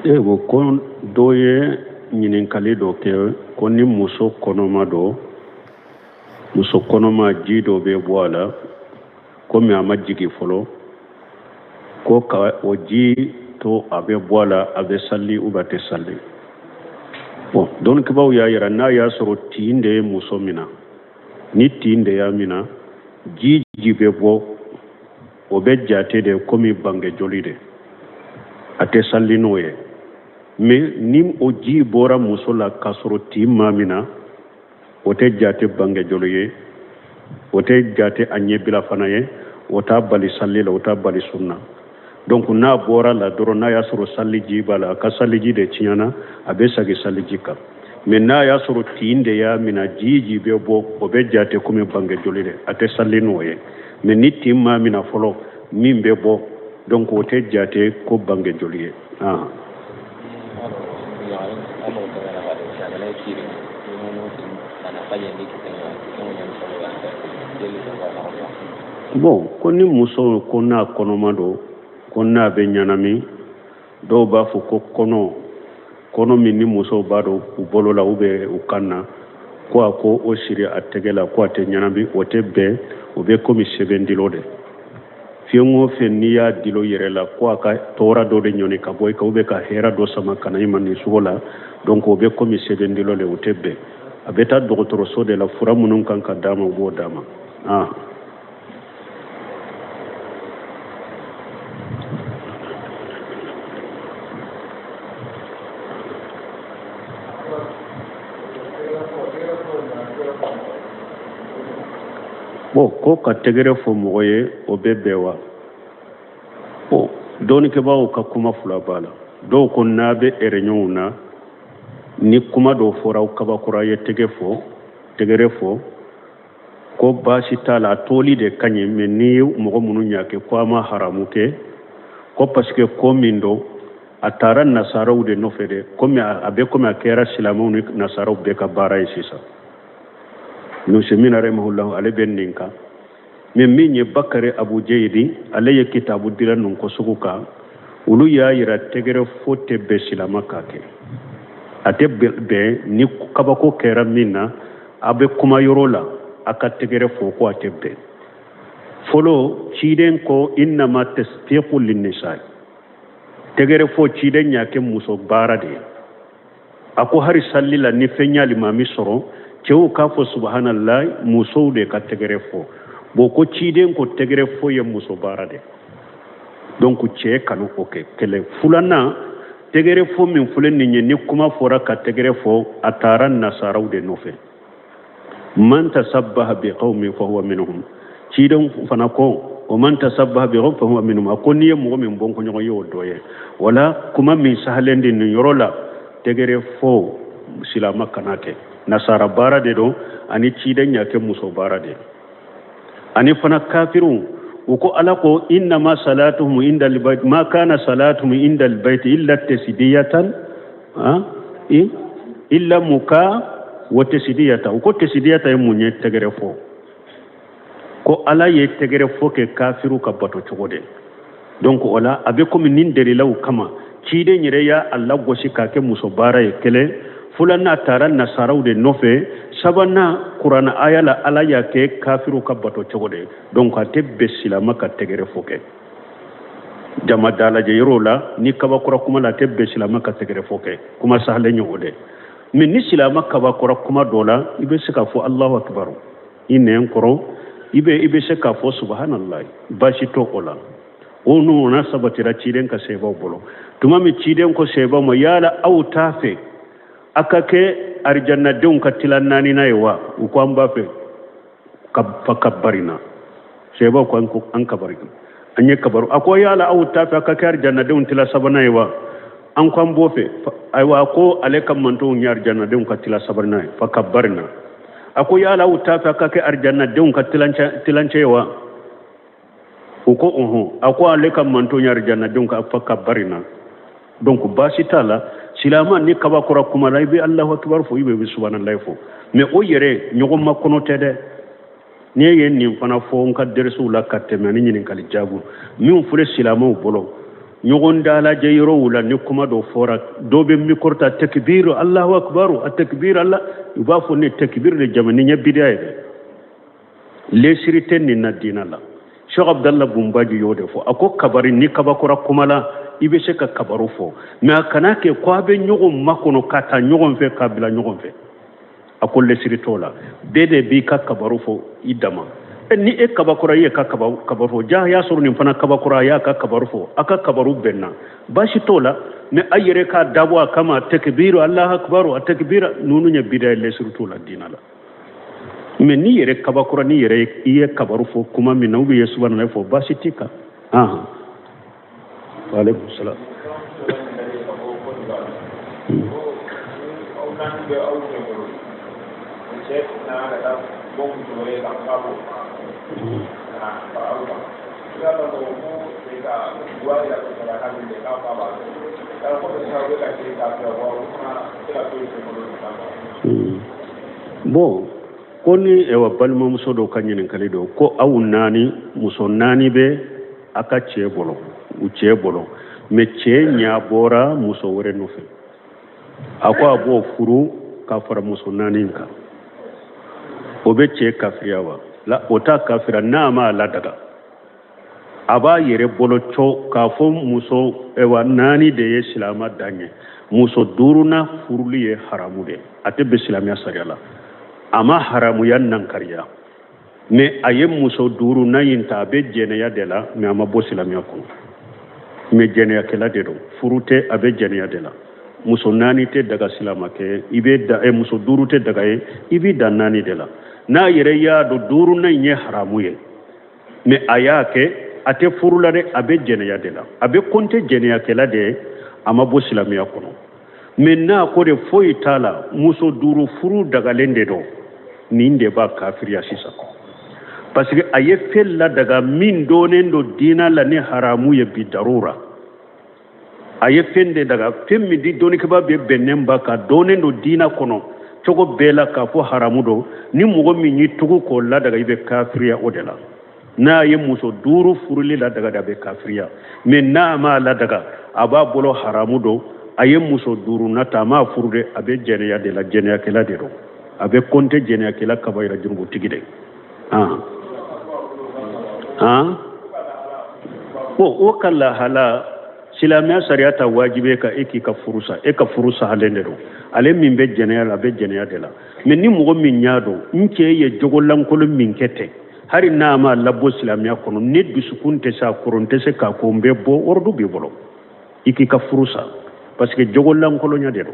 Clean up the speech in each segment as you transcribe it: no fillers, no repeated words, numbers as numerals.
Ego kon doye ɲininkali dɔ kɛ ko ni muso kɔnɔma dɔ muso kɔnɔma ji dɔ bɛ bɔ a la komi a ma jigin fɔlɔ ko ka o ji to a bɛ bɔ a la a bɛ sali ou bien a tɛ sali bon dɔnnikibaw y'a yira n'a y'a sɔrɔ tin de ye muso minɛ ni tin de y'a minɛ ji bɛ bɔ o bɛ jate de komi bange joli de a tɛ sali n'o ye mais ni o ji bɔra muso la k'a sɔrɔ tin ma minɛ o tɛ jate bange joli ye o tɛ jate a ɲɛbila fana ye o t'a bali sali la o t'a bali sunna donc n'a bɔra la dɔrɔn n'a y'a sɔrɔ saliji b'a la a ka saliji de tiɲɛna a bɛ segin saliji kan mais n'a y'a sɔrɔ tin de y'a minɛ ji bɛ bɔ o bɛ jate komi bange joli de a tɛ sali n'o ye mais ni tin ma minɛ fɔlɔ min bɛ bɔ donc o tɛ jate ko bange joli ye bon ko ni muso ko n'a kɔnɔma don ko n'a bɛ ɲanami dɔw b'a fɔ ko kɔnɔ min ni musow b'a dɔn u bolo la ou bien u kan na ko a ko o siri a tɛgɛ la ko a tɛ ɲanami o tɛ bɛn o bɛ komi sɛbɛndilo de fiɲɛ o fɛn n'i y'a dilo yɛrɛ la ko a ka tɔɔrɔ dɔ de ɲɔni ka bɔ i kan ou bien ka hɛrɛ dɔ sama ka na i ma nin sugu la donc o bɛ komi sɛbɛndilo de o tɛ bɛn a bɛ taa dɔgɔtɔrɔso de la fura minnu kan ka d'a ma u b'o d'a ma bon ko ka tɛgɛrɛ fɔ mɔgɔ ye o bɛ bɛn wa bon dɔɔnikɛbaaw ka kuma fila b'a la dɔw ko n'a bɛ réunion na ni kuma dɔw fɔra aw kabakɔrɔ ye tɛgɛrɛ fɔ ko baasi t'a la a tɔli de ka ɲi mais ni mɔgɔ minnu y'a kɛ ko a ma haramu kɛ ko parce que ko min don a taara nasaraw de nɔfɛ dɛ komi a bɛ komi a kɛra silamɛw ni nasaraw bɛɛ ka baara ye sisan Nusemin rahimahullah ale bɛ nin kan mais min ye Bakari Abu Jayidi ale ye kitabu dila ninnu ko sugu kan olu y'a yira tɛgɛrɛ fo tɛ bɛn silama k'a kɛ a tɛ bɛn ni kabako kɛra min na a bɛ kuma yɔrɔ la a ka tɛgɛrɛ fo ko a tɛ bɛn fɔlɔ ciden ko innama tasfiqu linnisa tɛgɛrɛ fo ciden y'a kɛ muso baara de ye a ko hari salli la ni fɛn y'a limami sɔrɔ cɛw k'a fɔ subhanallah musow de ka tɛgɛrɛ fɔ bon ko ciden ko tɛgɛrɛ fɔ ye muso baara de donc cɛ kanu o kɛ kɛlɛ filanan tɛgɛrɛ fɔ min filɛ nin ye ni kuma fɔra ka tɛgɛrɛ fɔ a taara nasaraw de nɔfɛ man tasabbaha bi qawmin fa huwa minhum ciden fana ko o man tasabbaha bi qawmin fa huwa minhum a ko n'i ye mɔgɔ min bɔn kɔɲɔgɔn ye o dɔ ye wala kuma min sahalen de nin yɔrɔ la tɛgɛrɛ fɔ silama kana kɛ nasara baara de don ani ciden y'a kɛ muso baara de ani fana kafirun u ko ala ko innama salatuhum inda albayt ma kana salatuhum inda albayt illa tasdiyatan illa muka wa tasdiyata u ko tasdiyata ye mun ye tɛgɛrɛ fɔ ko ala ye tɛgɛrɛ fɔ kɛ kafiru ka bato cogo de donc ola a bɛ komi nin delilaw kama ciden yɛrɛ y'a alla gosi k'a kɛ muso baara ye kɛlɛ fulana taara nasaraw de nɔfɛ sabana kurana aya la ala y'a kɛ kafiru ka bato cogo de donc a tɛ bɛn silama ka tɛgɛrɛ fɔ kɛ jama dalajɛ yɔrɔ la ni kabakɔrɔ kuma la a tɛ bɛn silama ka tɛgɛrɛ fɔ kɛ kuma sahalen ye o de mais ni silama kabakɔrɔ kuma dɔ la i bɛ se k'a fɔ allahu akbar i nɛn kɔrɔ i bɛ se k'a fɔ subhanallah baasi tɛ o la o nuna sabatira ciden ka sebaw bolo tuma min ciden ko sebaw ma yala aw t'a fɛ a ka kɛ arijannadenw ka tila naanina ye wa u ko an b'a fɛ fa kabarina sebaw ko an kabari an ye kabaru a ko yala aw t'a fɛ a ka kɛ arijannadenw tila sabanan ye wa an ko an b'o fɛ ayiwa a ko ale ka mantonw ye arijannadenw ka tila sabanan ye fa kabarina a ko yala aw t'a fɛ a ka kɛ arijannadenw ka tilancɛ ye wa u ko a ko ale ka mantonw ye arijannadenw ka fa kabarina donc baasi t'a la silama ni kabakɔrɔ kuma la i bɛ allahu akibar fɔ i bɛ subhanallah fɔ mais o yɛrɛ ɲɔgɔn ma kɔnɔ tɛ dɛ n'i ye nin fana fɔ n ka dɛrɛsiw la ka tɛmɛ ni ɲininkali jaabu min filɛ silamaw bolo ñogon dala jeyro wula ni kuma do fora do be mi korta takbir Allahu akbar at-takbir Allah yuba fo ne takbir de jamani nya bidaya de le siriten ni nadina la Cheikh Abdallah Bumbaji yode fo ako kabari ni kabakura kumala ibe se ka kabaru fo mais kana ke ko be ñogon makono kata ñogon fe kabila ñogon fe ako le siritola bede bi ka kabaru fo idama ni e kabakura ye ka kabaru ja ya suru ni fana kabakura ya ka kabaru fo aka kabaru benna bashi tola me ayere ka dabo kama takbiru Allah akbar at-takbir nunu nya bidaya le siritola dinala me ni yere kabakura ni yere iye kabaru fo kuma mi nawbi yesu bana fo bashi tika wa alaikum salam bon koni ewa balma muso do kanyinin kalido ko awu nani muso nani be aka chebolo u chebolo me che nya bora muso wore no fe akwa bo furu ka fara muso nani ka obe che kafriyawa la ota kafira na ma la daga aba yere bolo cho ka fo muso ewa nani de ye silama danye muso duruna furuli ye haramu de ate be silamiya sariyala ama haramu yan nan kariya me aye muso duru na yinta be jeneya de la me ama bo silamiya ko me jeneya kala de do furute abe jeneya de la muso nani te daga silama ke ibe da e muso duru te daga e ibi da nani de la na yere ya do duru na nye haramu ye me aya ke ate furula de abe jeneya de la abe konte jeneya kala de ama bo silamiya ko me na ko de foyi tala muso duru furu daga lende do ninde ba kafiriya sisa parce que aye fella daga min donen do dina la ne haramu ye bi darura aye fende daga femmi di doni ke ba be bennen ba ka donen do dina kono togo bela ka fo haramu do ni mugo min yi tugu ko la daga ibe kafiriya odela na ye muso duru furuli la daga da be kafiriya men na ma la daga aba bolo haramu do aye muso duru nata ma furude abe jeneya de la jeneya kala de do abe konte jeneya kala kabayra jumbu tigide o kala hala silamiya sariyata wajibe ka eki ka furusa halende do ale min be jeneya la be jeneya de la men ni mugo min nyaado nke ye jogollankolo min kete hari na ma labbo silamiya kono ne dusukunte sa koronte se ka ko mbe bo ordu bi bolo iki ka furusa parce que jogollankolo nya de do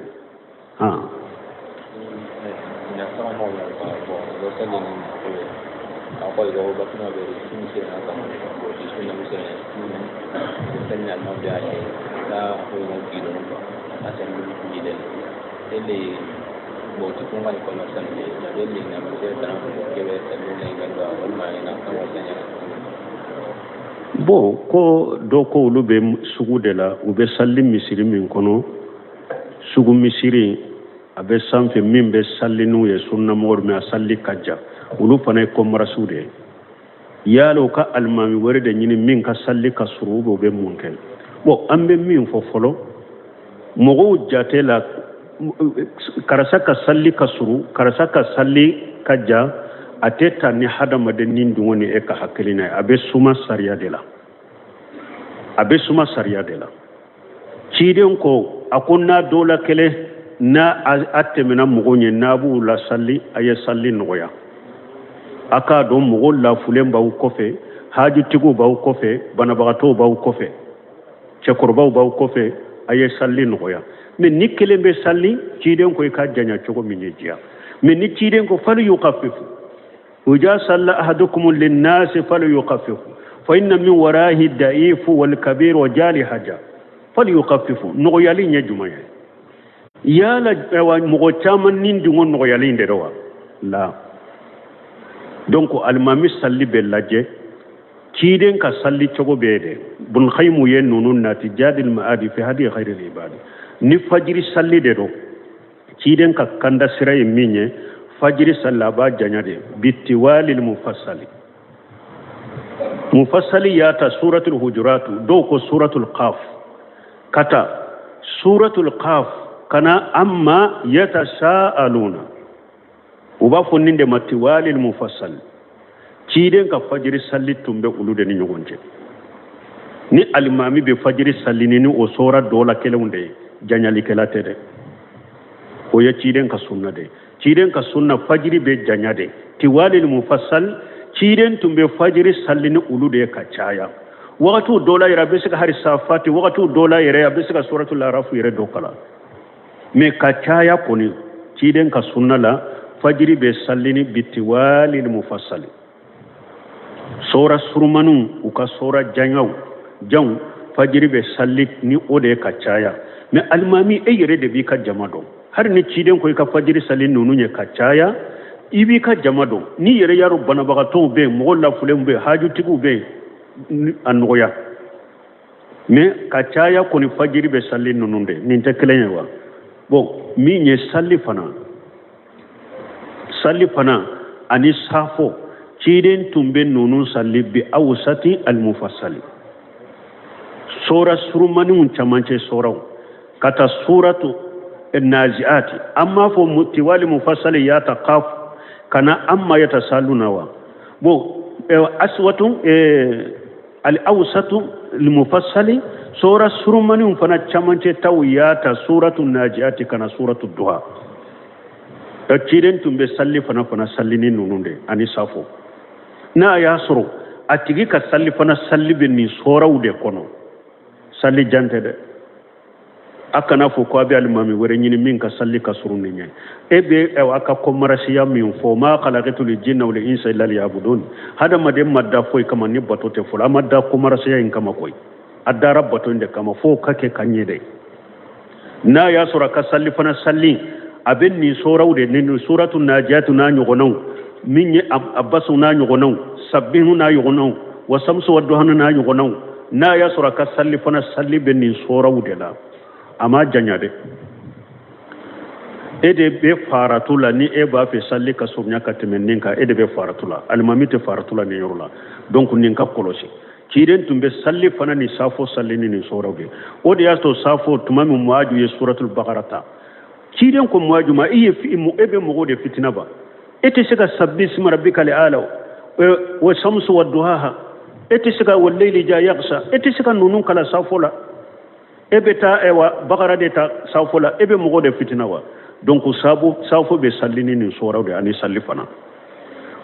bon ko do ko ulu be sugu de la u be salli misiri min kono sugu misiri abe sanfe min be salli nu ye sunna mor me salli kajja ulu fana ko marasude yalo ka almami wore de nyini min ka salli ka suru be munkel bon ambe min fo folo mogo jatela karasa ka salli ka suru karasa ka salli kajja ateta ni hadama de nindi woni e ka hakilina abe suma sariya de la ciden ko akunna dola kele na atemena mogo nye nabu la salli aye salli noya aka do mogo la fulen baw kofe haji tigo baw kofe banabagato baw kofe chekorbaw baw kofe aye salli noya men ni kele be salli ciden ko ka janya chogo minejia men ni ciden ko falu yuqaffifu uja salla ahadukum lin-nas falu yuqaffifu fa inna min warahi ad-da'if wal-kabir wa jali haja falu yuqaffifu noyali nya jumaya yala mogo chaman nindi ngon noyali nderowa la donc almami salli be laje ciden ka salli chogo bede bun khaymu yen nunun nati jadil maadi fi hadi khairil ibadi ni fajiri salli de do ciden ka kanda siray minye fajiri salla ba janyade bittiwalil mufassali mufasaliyata suratul hujurat do ko suratul qaf kata suratul qaf kana amma yatasaaluna uba fonninde matiwalil mufassal ciden ka fajiri salli tumbe ulude ni nyogonje ni alimami be fajiri sallini ni o sora dola kelewunde janyali kelate de o ya ciden ka sunna de ciden ka sunna fajiri be janyade tiwalil mufassal ciden tumbe fajiri sallini ulude ka caya wakatu dola ira be sika hari safati wakatu dola ira be sika suratul araf ira dokala me ka caya koni ciden ka sunna la fajiri be sallini bitiwalil mufassal sura surmanu uka sura janyaw jaw fajiri be sallit ni ode ka caya me almami e yere de bi ka jamado har ni ciden ko ka fajiri salin nunu nye ka caya ibi ka jamado ni yere yaro bana baga to be mo la fulem be haju tigu be anoya me ka caya ko ni fajiri be salin nunu de ni te kelenya wa bon mi nye salli fana ani safo ciden tumbe nunu salli bi awsati al mufassali sura surmani chamanche soraw kata suratu an-naziati amma fo mutiwali mufassali ya taqaf kana amma yatasaluna wa bo aswatu al-awsatu al-mufassali sura surmani fana chamanche tawiyata suratu an-naziati kana suratu duha ciden tumbe salli fana sallini nununde ani safo na yasro atigi ka salli fana salli benni sorawde kono salli jante de akana fo ko abi almami wore nyini min ka salli ka surunni nyai ebe e aka ko marasiya min fo ma khalaqatul jinna wal insa illa liyabudun hada made madda foy kama ni batote fula madda ko marasiya in kama koy adda rabbato inde kama fo kake kanye de na ya sura ka salli fana salli abin ni sorawde ni suratul najiyatu na nyugonaw min ye abbasu na nyugonaw sabbihu na nyugonaw wa samsu wadduha na nyugonaw na ya sura ka salli fana salli be ni sorawde la ama janyade ede be faratula ni e ba fe salli ka somnya ka temeninka ede be faratula almamite faratula ni yorula donc ninka kolosi kiden tumbe salli fana ni safo salli ni sorawde ode ya to safo tumami muaju ye suratul baqarata kiden ko muaju ma iye fi mu ebe mo gode fitina ba ete sika sabbi isma rabbikal ala wa shamsu wadduha ete sika wal layli ja yaghsha ete sika nunun kala safola ebe ta ewa baqara de ta safola ebe mo gode fitina wa donc safo be sallini ni sorawde ani sallifana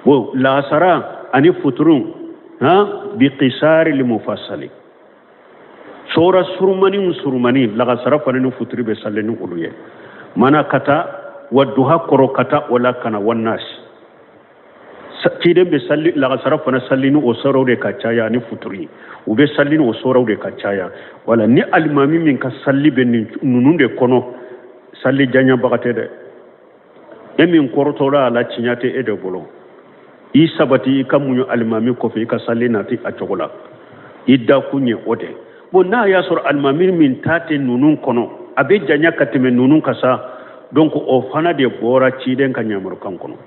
wo la sara ani futurun ha bi qisari li mufassali sura surmani la sara fa ni futuri be sallini uluye mana kata wadduha koro kata wala kana wannas ciden be salli la sarafa na sallinu o sorawde ka caya ni futuri ube sallinu o sorawde ka caya wala ni almami min ka salli be nununde kono salli janya bagate de emin kortora la cinyate e de bolo i sabati kamunyo almami ko fi ka salli nati a chogola idda kunye ode bo na ya sur almami min tate nunun kono abe janya katime nunun kasa donc o fana de bora ciden ka nyamur kan kono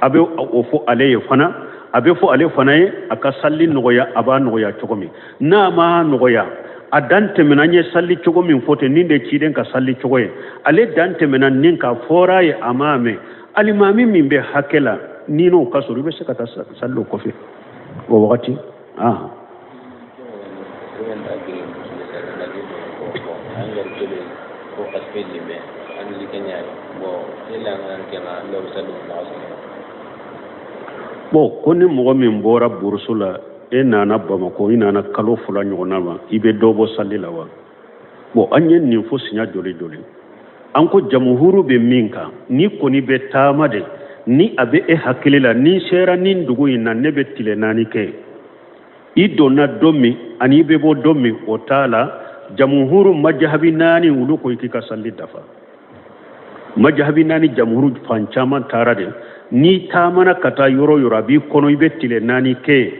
abe o fo ale fana abe fo ale fana ye aka salli nogoya aba nogoya chogomi na ma nogoya adante menanye salli chogomi fote ninde ciden ka salli chogoye ale dante menan ninka fora ye amame alimami min be hakela nino kasuru be sekata sallo kofi o wakati bo koni mogo min bora bursula e nana bamako inana kalo fula nyona ma ibe dobo salila wa bo anyen ni fo sinya joli anko jamhuru be minka ni koni be tamade ni abe e hakilila ni shera ni ndugu ina nebe tile nani ke idona domi ani be bo domi otala jamhuru majhabi nani uluko ikika salli dafa majhabi nani jamhuru fanchama tarade ni tamana kata yoro abi kono ibetile nani ke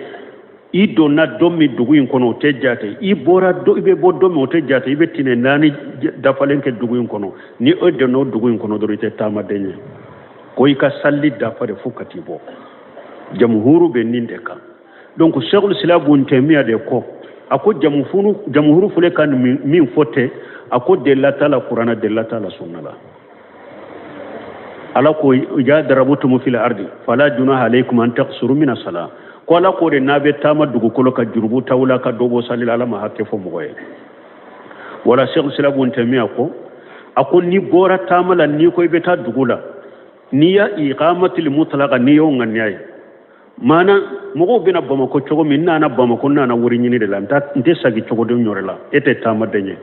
idona domi dugu in kono tejjate ibora do ibe bo domi tejjate ibetine nani dafalenke dugu in kono ni odono dugu in kono dorite tama denye ko ika salli dafare fukati bo jamhuru be ninde ka donc cheikhul islam bun temiya de ko ako jamhuru fule kan min fote ako delata la qur'ana delata la sunna la ala ko ya darabutum fil ardi fala junaha alaykum an taqsuru min as-salah ko ala ko de nabe tama dugu ko ka jurubu tawla ka dobo salila ala ma hakke fo moye wala cheikhul islam bun temiya ko ako ni bora tamala ni ko be ta dugula ni ya iqamatul mutlaqa ni yo nganyai mana mogo bina bamako cogo min nana bamako nana wuri nyini de la nte sagi cogo de nyorela ete tama denye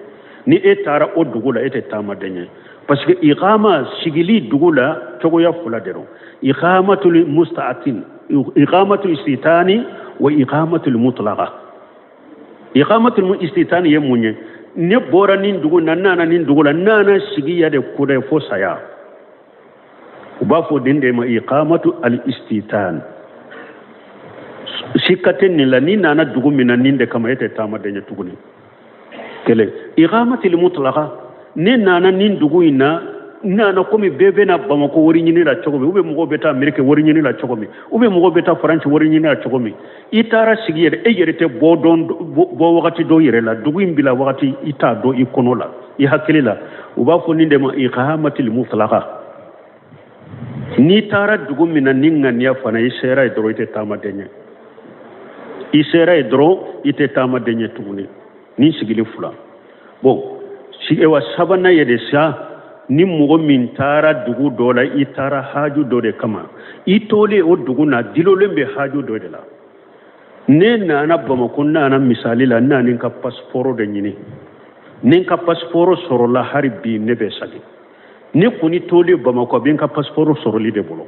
ni etara o dugula ete tama denye parce que iqama sigili dugula cogo ya fula dero iqamatul musta'atin iqamatul istitani wa iqamatul mutlaqa iqamatul istitani yemunye ne bora nin dugu nana nin dugula nana sigi ya de kude fo saya ubafo dinde ma iqamatu al istitan sikaten ni la ni nana dugu mina ninde kama ete tama denye tuguni kele iqamati li mutlaqa ni nana nin dugu ina nana komi bebe na bamako wori nyini la chogomi ube mugo beta amerika wori nyini la chogomi ube mugo beta france wori nyini la chogomi itara sigiyere e yerete bo don bo wakati do yere la dugu imbila wakati ita do ikono la I hakili la ubafo ninde ma iqamati li mutlaqa ni tara dugu mina ninga niya fana isera idro ite tama denye isera idro ite tama denye tuguni ni sigili fula bon si ewa sabana yede sa ni mugo min tara dugu dola itara haju dode kama itole o dugu na dilolembe haju dode la ne nana bamako nana misali la nani ka passeport de nyini nin ka passeport soro la harbi nebe sagi ni kuni tole bamako bin ka passeport soro li de bolo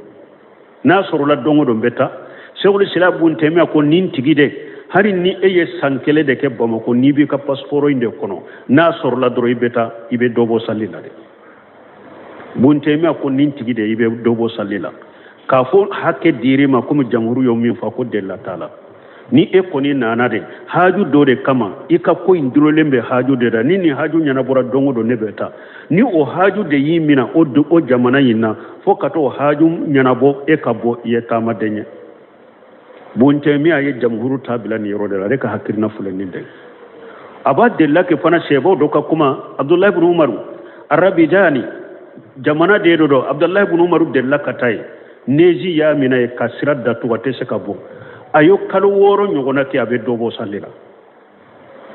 na soro la dongo do beta sewul sila bun teme ko nin tigide hari ni eye sankele de ke bamako ni bi ka passeport inde kono na soro la doro ibeta ibe dobo salila de bun teme ko nin tigide ibe dobo salila ka fo hakke dirima kuma jamhuru yo min fa ko della taala ni e koni nana de haju do de kama ika ko indiro lembe haju de da ni haju nyana bora dongo do nebeta ni o haju de yimina o do o jamana yina fo kato haju nyana bo e kabo yeta madenye bonte mi aye jamhuru tabila ni yoro de la reka hakirna fulani de aba de la ke fana shebo do ka kuma abdullah ibn umar arabi jani jamana de do abdullah ibn umar de la katai neji ya mina e kasirat da to wate se kabo ayo kalo woro nyogona ke abe dobo salira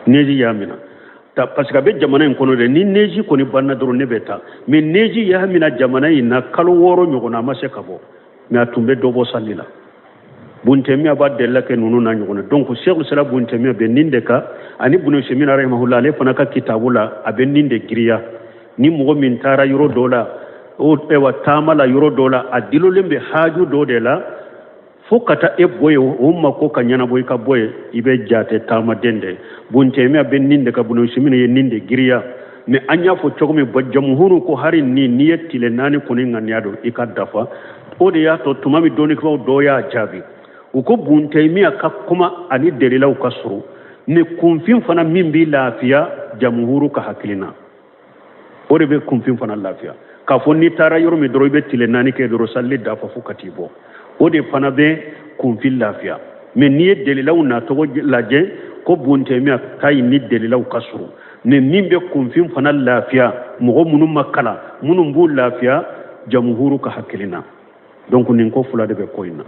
neji yamina ta parce que abe jamana en kono de ni neji koni banna doro nebeta mais neji yamina jamana ina kalo woro nyogona ma se kabo mais atumbe dobo salila buntemi abadde lake nunu na nyogona donc cheikh sala buntemi be ninde ka ani bunu semina rahimahullah le fana ka kitabula abe ninde giriya ni mo min tara yuro dola o ewa tamala yuro dola adilo lembe haju do de la fokata e boye umma ko kanyana boy ka boye ibe jate tama dende bunte me be ninde ka bunu simina ye ninde giriya me anya fo chogme ba jamhuru ko hari ni niyetile nani ko ni nganyado ikadafa o de ya to tumami doni ko do ya jabi uko bunte me ka kuma ani delila u kasuru ne kunfin fana mimbi lafiya jamhuru ka hakilina o de be kunfin fana lafiya ka fo ni tara yoro mi doro be tile nani ke doro salli dafa fukati bo o de fana be kunfin lafiya mais ni ye delilaw na togo lajɛ ko bonte mi kay ni delilaw kasuru mais min be kunfin fana lafiya mogo munun makala munun bu lafiya jamhuru ka hakilina donc nin ko fula de be ko ina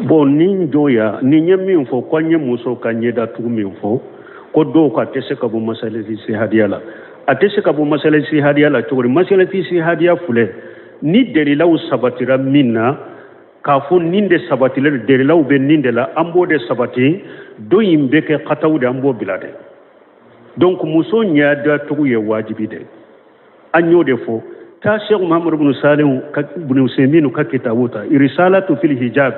bon nin joya ni nyemi fo ko nyemuso kanyeda tu min fo ko do ka tese ka bu masalati si hadiyala atese ka bu masalati si hadiyala to masalati si hadiya fule ni delilaw sabatira minna ka fu ninde sabatile delilaw be ninde la ambo de sabati do yimbe ke qatawde ambo bilade donc muso nyaada to ye wajibi de anyo de fo ta cheikh muhammad ibn salim ka ibn usaymin ka kitabota irsalatu fil hijab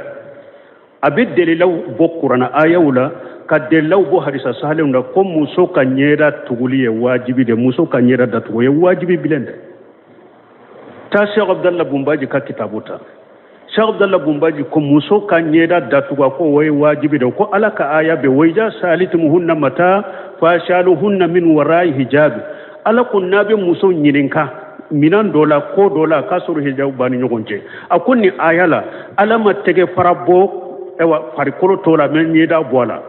abid delilaw bokurana ayawla ka delaw bo hadisa sahalem da ko muso ka nyera tuguliye wajibi de muso ka nyera da tuguliye wajibi bilende ta Sheikh Abdallah Bumbaji ka kitabuta Sheikh Abdallah Bumbaji ko muso ka nyera da tuga ko way wajibi de ko alaka aya be wayja salitumuhunna mata fashaluhunna min wara'i hijab ala ko nabe muso nyininka minan dola ko dola kasuru hijab bani nyogonje akonni ayala ala ma tege farabo ewa farikolo tola men nyeda bola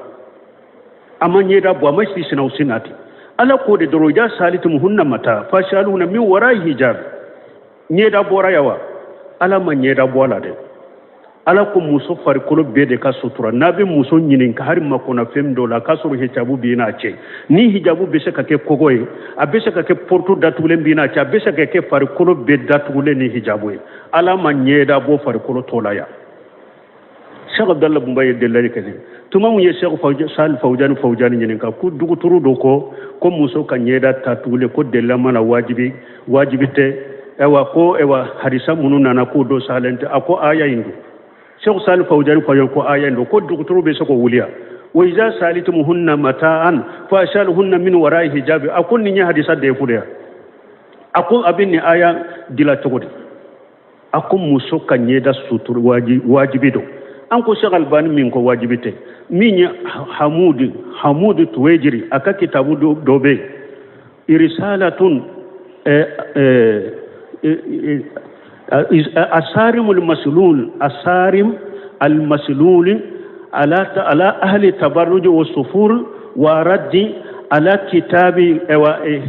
ama nyeda bo ma sisina usinati ala ko de doroja salitum hunna mata fashaluna min warai hijab nyeda bora yawa ala ma nyeda bola de ala ko muso farikolo bede ka sutura nabe muso nyinin ka har makona fem dola kasuru hijabu bina ce ni hijabu be ka ke kogoye a be ka ke portu datulen bina ce a be ka ke farikolo be datulen ni hijabu ala ma nyeda bo farikolo tolaya Sheikh Abdallah Bumbaye delali kene tuma mu ye Sheikh Fawjani nyinin ka ku dugu turu do ko muso ka nyeda tatule ko della mana wajibite ewa ko ewa hadisa munu nana ko do salente ako aya indu Sheikh Salih Fawjani fayon ko ayan do ko dukuturu be sako wuliya wa iza salitumuhunna mata'an fa ashaluhunna min wara'i hijabi akun ni hadisa de fuliya akun abin ni aya dila togodi akun muso kanye da sutur wajibi do an ko Sheikh Albani min ko wajibite min Hamud Tuwejiri aka kitabu dobe irsalatun أسارم المسلول على أهل التبرج والصفور ورد على كتاب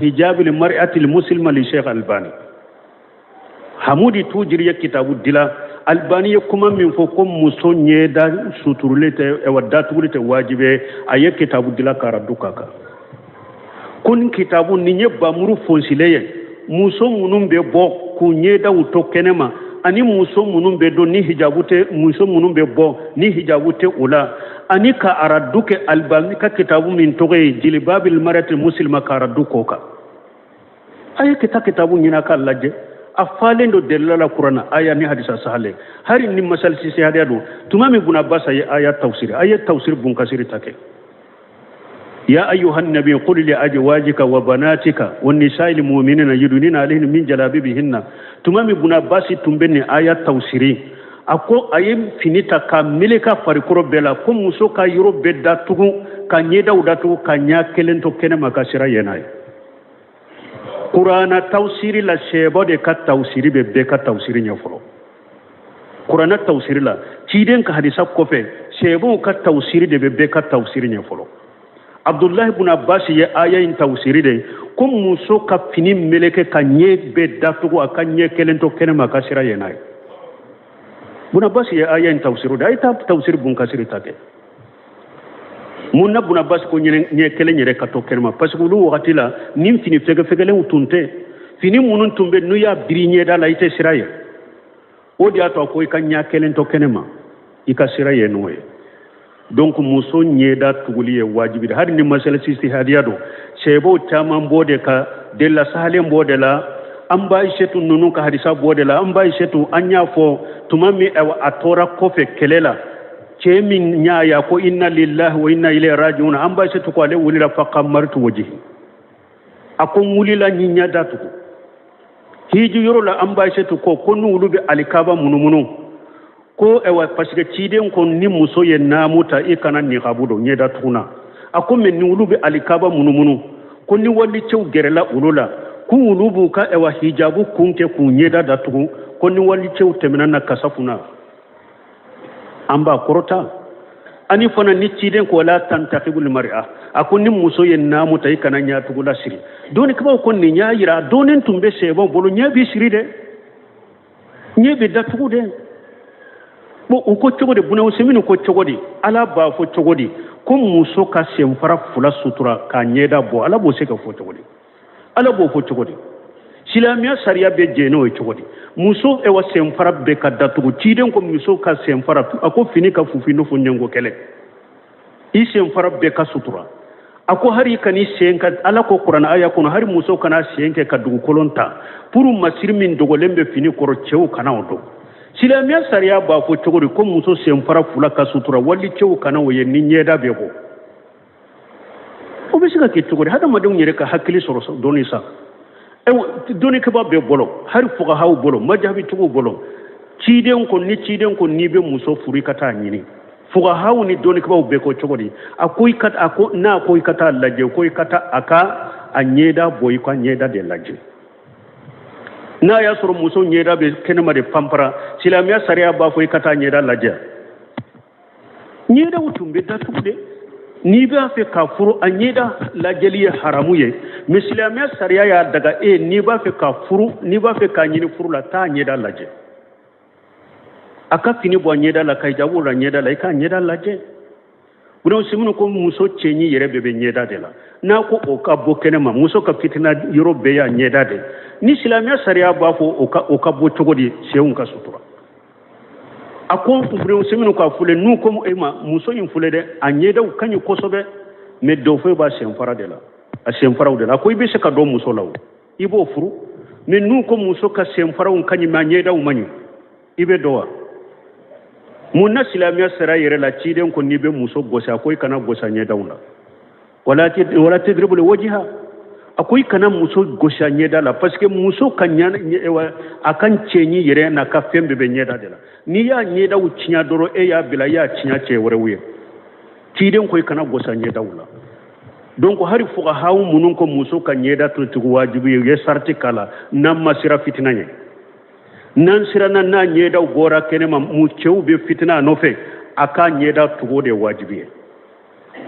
حجاب المرأة المسلمة لشيخ الباني حمودي توجري كتاب الدلا الباني يكما من فوقم مسوني دا سطرلت وداتولت واجبه أي كتاب الدلا كاردوكاكا كن كتاب نيني بامرو فونسيليه muso munun be bo ku nyeda wuto kenema ani muso munun be do ni hijabute muso munun be bo ni hijabute ula ani ka araduke albani ka kitabu min toge jilbabil marati muslima ka araduko ka ay kitabu nyina ka laje afalen do delala qur'ana aya ni hadisa sahale hari ni masal si hadiya do tumami buna basa aya tafsir bun kasiri take يا أيها النبي قل لأزواجك وبناتك والنساء المؤمنين يدنين عليهن من جلابيبهن تمامي بنا باسي تنبني آيات توسيري أكو أيم فينيتا كاملكا فريكورو بلا كم مسوكا يرو بداتو كانيدا وداتو كانيا كلنتو كنما كاسرا يناي قرآن توسيري لا شيبو دي كات توسيري ببكا توسيري نيفرو قرآن توسيري لا تيدين كحديثا كوفي شيبو كات توسيري دي ببكا توسيري نيفرو Abdullah ibn Abbas ye aya in tawsiri de ko muso ka fini meleke ka nye be datugo aka nye kelento kenema ka sira yenay ibn Abbas ye aya in tawsiru de ay tawsir bun kasiri take munna ibn Abbas ko nye kelen yere ka to kenema parce que lu wakati la nim fini fegele utunte fini munun tumbe nu ya birinye da la ite sira ye o dia to ko ka nya kelento kenema ika sira ye noye donc muso nyeda tuguli wajibi har ni masala sisti hadiyado sebo taman bode ka della salen bode la an ba ishetu nunu ka hadisa bode la an ba ishetu anya fo tumami atora kofe kelela min nyaaya ko inna lillahi wa inna ilayhi rajiun an ba ishetu ko le wulila faqamartu wajhi akon wulila nyinya datu hiji yoro la an ba ishetu ko konu wulubi alikaba munumunu ko parce que ciden ko ni muso ye namuta ikana ni gabudo nyeda tuna ako men ni ulubi alikaba munumunu ko ni wali cew gerela ulula ku ulubu ka hijabu kunke ku nyeda datu ko ni wali cew temena na kasafuna amba korota ani fana ni ciden ko la tantaqibul mar'a ako ni muso ye namuta ikana nya tugula siri doni kaba ko ni nya yira donen tumbe sebo bolo nya bi siri de nyebe datu de bo uko chogode buna useminu ko chogode ala ba fo chogode ko muso ka semfara fula sutura ka nyeda bo ala bo se ka fo chogode ala bo fo chogode silamiya sariya be jeno e chogode muso wa semfara be ka datugo ciden ko muso ka semfara ako fini ka fufi no fo nyengo kele i semfara be ka sutura ako hari kani senka ala ko qur'an aya kono hari muso kana senke ka dugu kolonta puru masirmin dogolembe fini koro chew kana odo silamiya sariya ba fo cogori ko muso semfara fula ka sutura wali cew kana woye ni nyeda be ko o be siga ke cogori hada madon yere ka hakili soro doni sa doni ke ba be bolo har fuqa haw bolo majhabi tugo bolo ciden ko ni be muso furi kata nyini fuqa haw ni doni ke ba be ko cogori akoy kat ako na koy kata laje koy kata aka a ɲɛda bɔ i ka ɲɛda de lajɛ n'a y'a sɔrɔ muso ɲɛda bɛ kɛnɛma de panpara silamɛya sariya b'a fɔ i ka taa ɲɛda lajɛ ɲɛdaw tun bɛ datugu de n'i b'a fɛ k'a furu a ɲɛda lajɛli ye haramu ye mais silamɛya sariya y'a daga n'i b'a fɛ k'a furu n'i b'a fɛ k'a ɲini furu la taa ɲɛda lajɛ a ka fini bɔ a ɲɛda la ka hijabu la ɲɛda la i k'a ɲɛda lajɛ o simunu ko muso cɛɲi yɛrɛ bɛɛ bɛ ɲɛda de la n'a ko o ka bɔ kɛnɛma muso ka fitina yɔrɔ bɛɛ y'a ɲɛda de ni silamɛya sariya b'a fɔ o ka bɔ cogo di sew ka sutura a ko simunu k'a fule n'u ko e ma muso in fule dɛ a ɲɛdaw ka ɲi kosɛbɛ mais dɔw fɔ b'a senfara de la a senfaraw de la a ko i bɛ se ka dɔn muso la o i b'o furu mais n'u ko muso ka senfaraw ka ɲi mais a ɲɛdaw man ɲi i bɛ dɔn wa mun na silamɛya sariya yɛrɛ la ciden ko n'i bɛ muso gosi a ko i kana gosi a ɲɛdaw la wala tadribu liwajhiha a ko i kana muso gosi a ɲɛda la parce que muso ka a ka cɛɲi yɛrɛ n'a ka fɛn bɛɛ bɛ ɲɛda de la n'i y'a ɲɛdaw tiɲɛ dɔrɔn e y'a bila i y'a tiɲɛ cɛ wɛrɛw ye ciden ko i kana gosi a ɲɛdaw la donc hari fuqahaw minnu ko muso ka ɲɛda to tugu wajibi ye u ye sarti k'a la n'an ma sira fitina ɲɛ n'an siranna n'a ɲɛdaw bɔra kɛnɛma cɛw bɛ fitina a nɔfɛ a k'a ɲɛda tugu de wajibi ye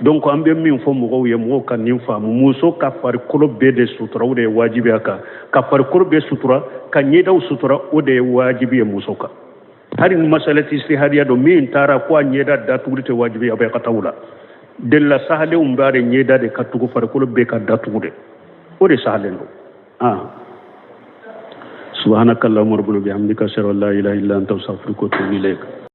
donc an bɛ min fɔ mɔgɔw ye mɔgɔw ka nin faamu muso ka farikolo bɛɛ de sutura o de ye wajibi a kan ka farikolo bɛɛ sutura ka ɲɛdaw sutura o de ye wajibi ye muso kan hali ni masalati istihadiya don min taara ko a ɲɛda datuguli tɛ wajibi a bɛ ka taa o la delila sahalenw b'a de ɲɛda de ka tugu farikolo bɛɛ ka datugu de o de sahalen don سبحانك اللهم ربنا بحمدك اشهد ان لا اله الا انت استغفرك واتوب اليك